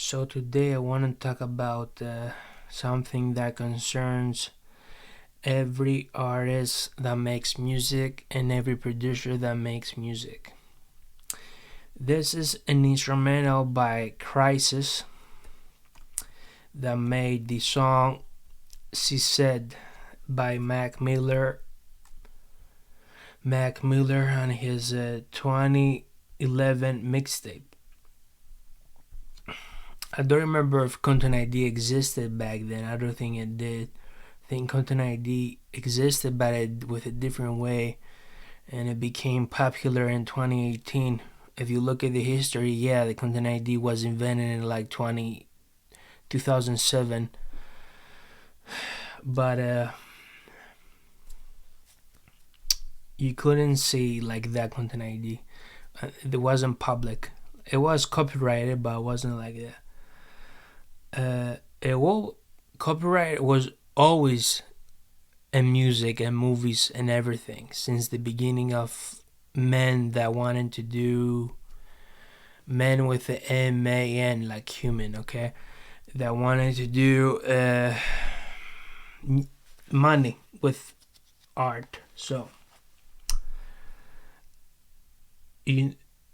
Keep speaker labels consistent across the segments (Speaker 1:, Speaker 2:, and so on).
Speaker 1: So today I want to talk about something that concerns every artist that makes music and every producer that makes music. This is an instrumental by Crisis that made the song She Said by Mac Miller on his 2011 mixtape. I don't remember if Content ID existed back then. I don't think it did. I think Content ID existed, but with a different way, and it became popular in 2018. If you look at the history, the Content ID was invented in like 2007, but you couldn't see like that Content ID. It wasn't public. It was copyrighted, but it wasn't like that. Copyright was always in music and movies and everything since the beginning of men that wanted to do men with the MAN, like human, okay, that wanted to do money with art. So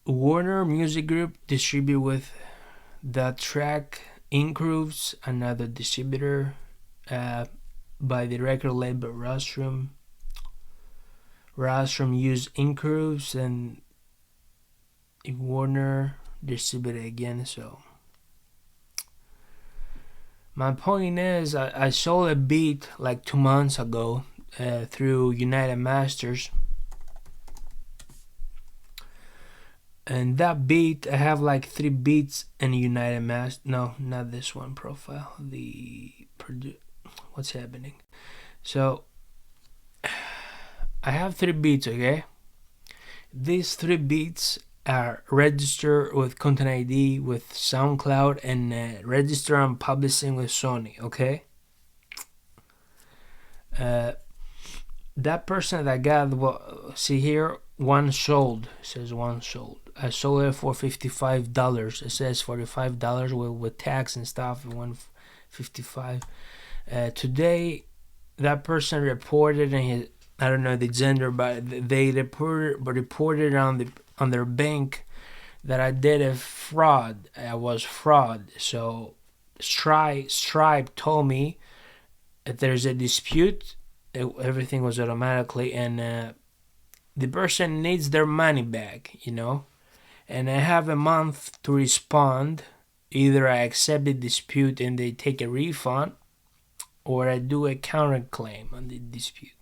Speaker 1: Warner Music Group distribute with that track Ingrooves, another distributor by the record label Rostrum. Rostrum used Ingrooves and Warner distributed again. So my point is, I sold a beat like 2 months ago through United Masters. And that beat, I have like 3 beats in United Master. No, not this one profile. What's happening? So I have 3 beats, okay? These 3 beats are registered with Content ID, with SoundCloud, and registered and publishing with Sony, okay? That person that got, see here, one sold. It says one sold. I sold it for $55. It says $45 with tax and stuff. $155. Today, that person reported in his, I don't know the gender, but they reported on their bank that I did a fraud. I was fraud. So Stripe told me that there's a dispute. Everything was automatically, and the person needs their money back, and I have a month to respond. Either I accept the dispute and they take a refund, or I do a counterclaim on the dispute.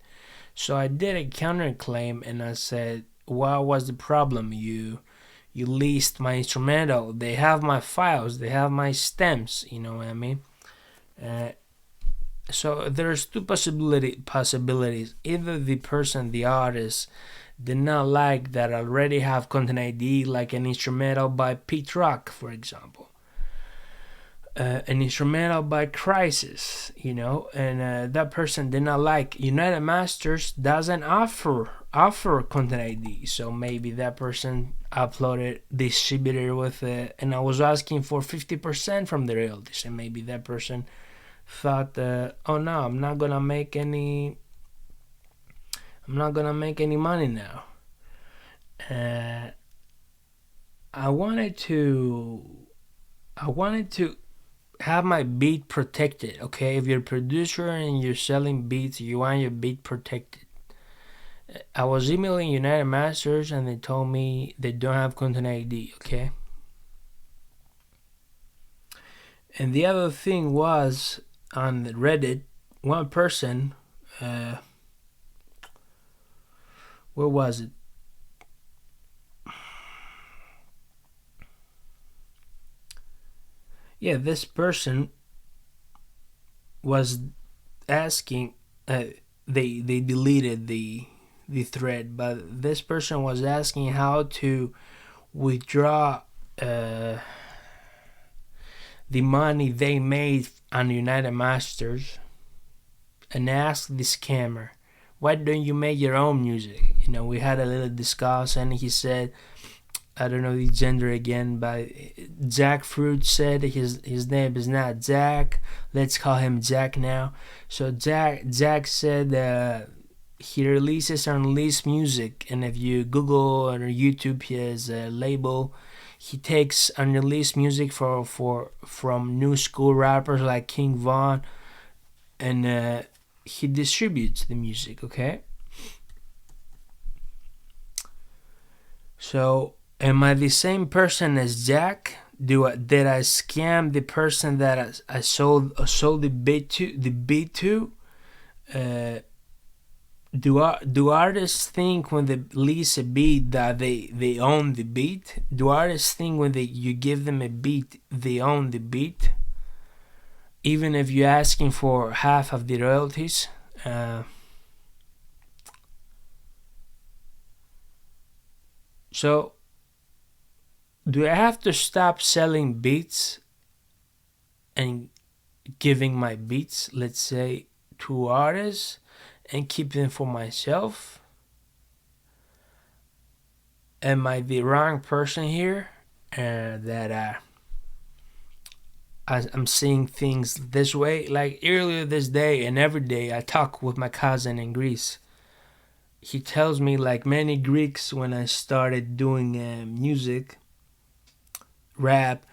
Speaker 1: So I did a counterclaim, and I said, what was the problem? You leased my instrumental. They have my files. They have my stems. You know what I mean? So there's 2 possibilities. Either the person, the artist, did not like that I already have Content ID, like an instrumental by Pete Rock, for example. An instrumental by Crisis, and that person did not like. United Masters doesn't offer Content ID, so maybe that person uploaded, distributed with it, and I was asking for 50% from the royalties, and maybe that person thought, oh no, I'm not gonna make any money now. I wanted to have my beat protected, okay? If you're a producer and you're selling beats, you want your beat protected. I was emailing United Masters and they told me they don't have Content ID, okay? And the other thing was, on Reddit, one person, where was it? Yeah, this person was asking, they deleted the thread, but this person was asking how to withdraw the money they made on United Masters, and asked the scammer, why don't you make your own music? We had a little discuss, and he said, I don't know the gender again, but Jackfruit said his name is not Jack. Let's call him Jack now. So Jack said he releases unreleased music, and if you Google or YouTube his label, he takes unreleased music from new school rappers like King Von, and he distributes the music. Okay, so am I the same person as Jack? Did I scam the person that I sold the beat to? Uh, do artists think when they release a beat that they own the beat? Do artists think when you give them a beat they own the beat, even if you're asking for half of the royalties? So do I have to stop selling beats and giving my beats, let's say, to artists and keep them for myself? Am I the wrong person here? That I'm seeing things this way. Like earlier this day and every day, I talk with my cousin in Greece. He tells me, like many Greeks, when I started doing music, rap,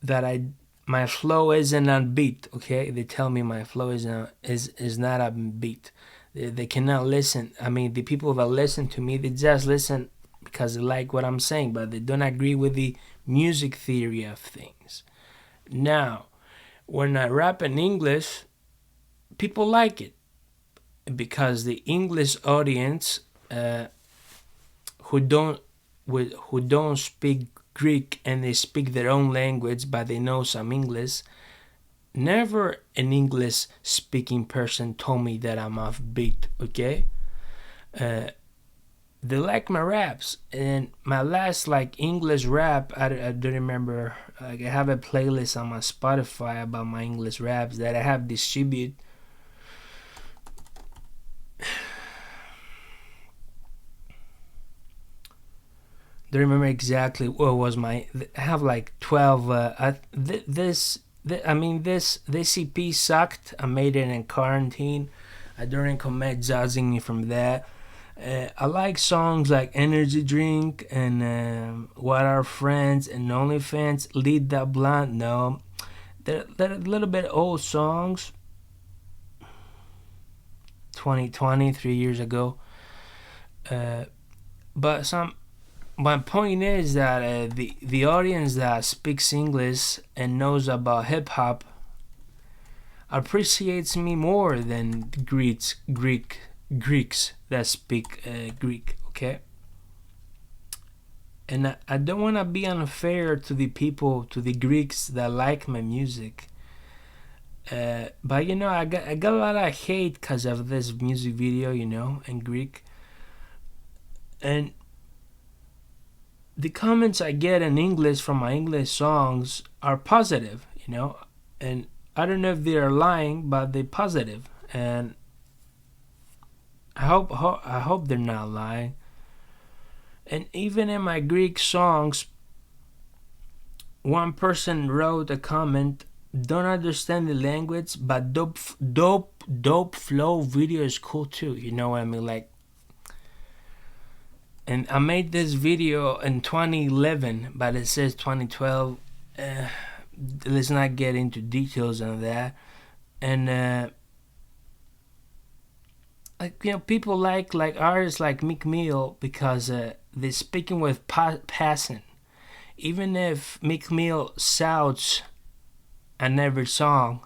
Speaker 1: that my flow isn't on beat. Okay, they tell me my flow is not on beat. They cannot listen. I mean, the people that listen to me, they just listen because they like what I'm saying, but they don't agree with the music theory of things. Now, when I rap in English, people like it because the English audience who don't speak Greek and they speak their own language, but they know some English. Never an English speaking person told me that I'm off beat. Okay, they like my raps, and my last like English rap, I don't remember. Like, I have a playlist on my Spotify about my English raps that I have distributed. Don't remember exactly what was my. I have like 12. This EP sucked. I made it in quarantine. I don't recommend judging me from that. I like songs like Energy Drink and What Are Friends and OnlyFans. Lead That Blunt. No, they're a little bit old songs. 2020, 3 years ago. But my point is that the audience that speaks English and knows about hip hop appreciates me more than Greeks that speak Greek. Okay, and I don't want to be unfair to the Greeks that like my music. But I got a lot of hate because of this music video, in Greek, and the comments I get in English from my English songs are positive, and I don't know if they are lying, but they're positive, and I hope they're not lying. And even in my Greek songs, one person wrote a comment: "Don't understand the language, but dope flow video is cool too." You know what I mean? Like. And I made this video in 2011, but it says 2012. Let's not get into details on that. And people like artists like Meek Mill because they're speaking with passion. Even if Meek Mill shouts on every song,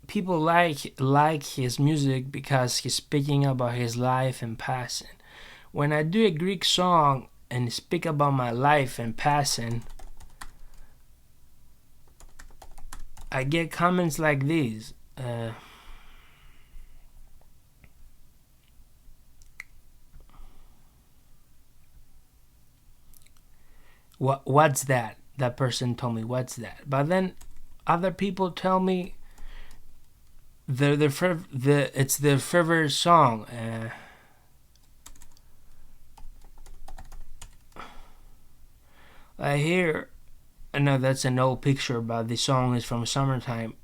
Speaker 1: people like his music because he's speaking about his life and passion. When I do a Greek song and speak about my life and passion, I get comments like these. What's that? That person told me, what's that? But then other people tell me it's their favorite song. I hear, I know that's an old picture, but the song is from Summertime.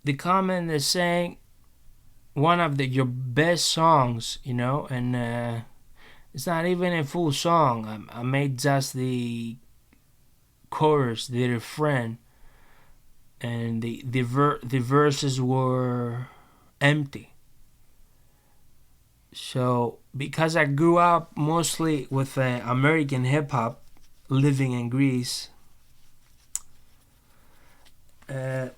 Speaker 1: The comment is saying one of your best songs, and it's not even a full song. I made just the chorus, the refrain, and the verses were empty. So because I grew up mostly with American hip hop, living in Greece, uh,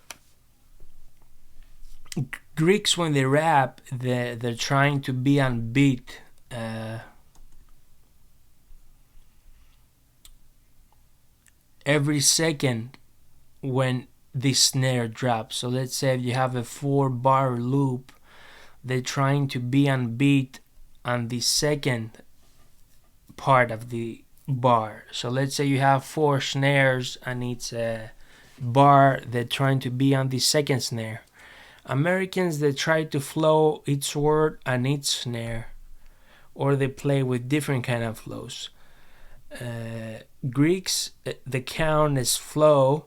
Speaker 1: Greeks when they rap, they're trying to be on beat. Every second when the snare drops. So let's say if you have a 4-bar loop, they're trying to be on beat on the second part of the bar. So let's say you have 4 snares on each bar, they're trying to be on the second snare. Americans, they try to flow each word on each snare, or they play with different kind of flows. Greeks, the count is flow,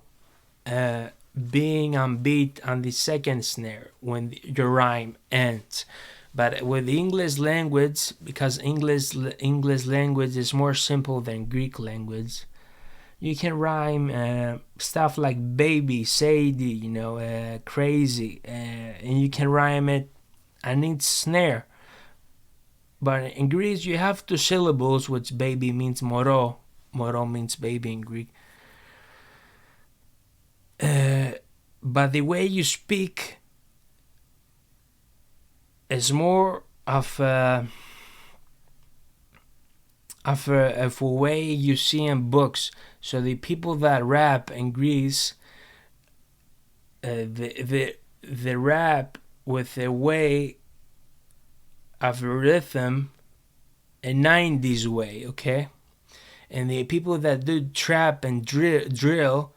Speaker 1: being on beat on the second snare when your rhyme ends. But with the English language, because English language is more simple than Greek language, you can rhyme stuff like baby, Sadie, crazy, and you can rhyme it on each snare. But in Greece, you have 2 syllables, which baby means moro. Moro means baby in Greek. But the way you speak is more of a way you see in books. So the people that rap in Greece, they rap with a way of a rhythm, a 90s way, okay? And the people that do trap and drill,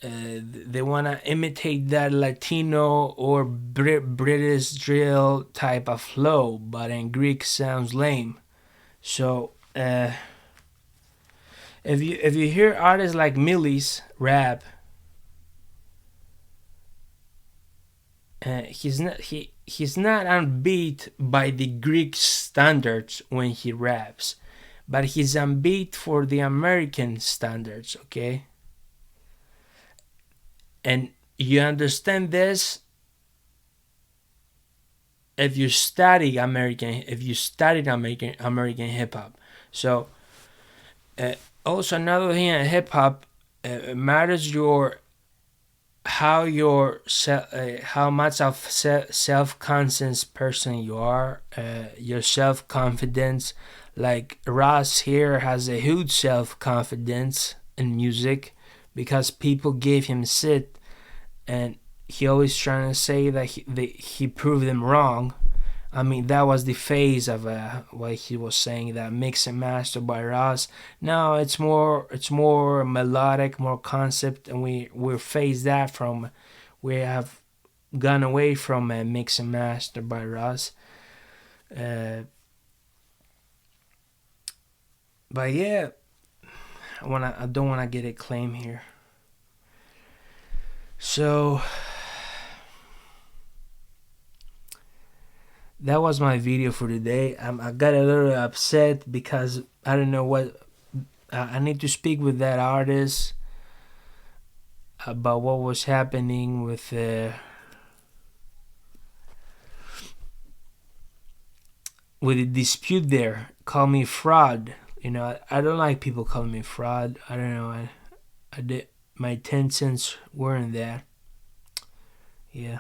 Speaker 1: they want to imitate that Latino or British drill type of flow, but in Greek sounds lame. So if you hear artists like Millie's rap, he's not on beat by the Greek standards when he raps, but he's on beat for the American standards, okay? And you understand this if you studied American hip hop. So also another thing in hip hop, matters how much of self-conscious person you are, your self-confidence. Like Ross here has a huge self-confidence in music because people gave him shit, and he always trying to say that he proved them wrong. I mean, that was the phase of what he was saying, that mix and master by Ross. No, it's more melodic, more concept, and we're phased that from. We have gone away from mix and master by Ross. But yeah, I don't wanna get a claim here. So that was my video for today. I got a little upset because I don't know what. I need to speak with that artist about what was happening with the dispute there. Call me fraud. I don't like people calling me fraud. I don't know. I did. My 10 cents weren't that. Yeah.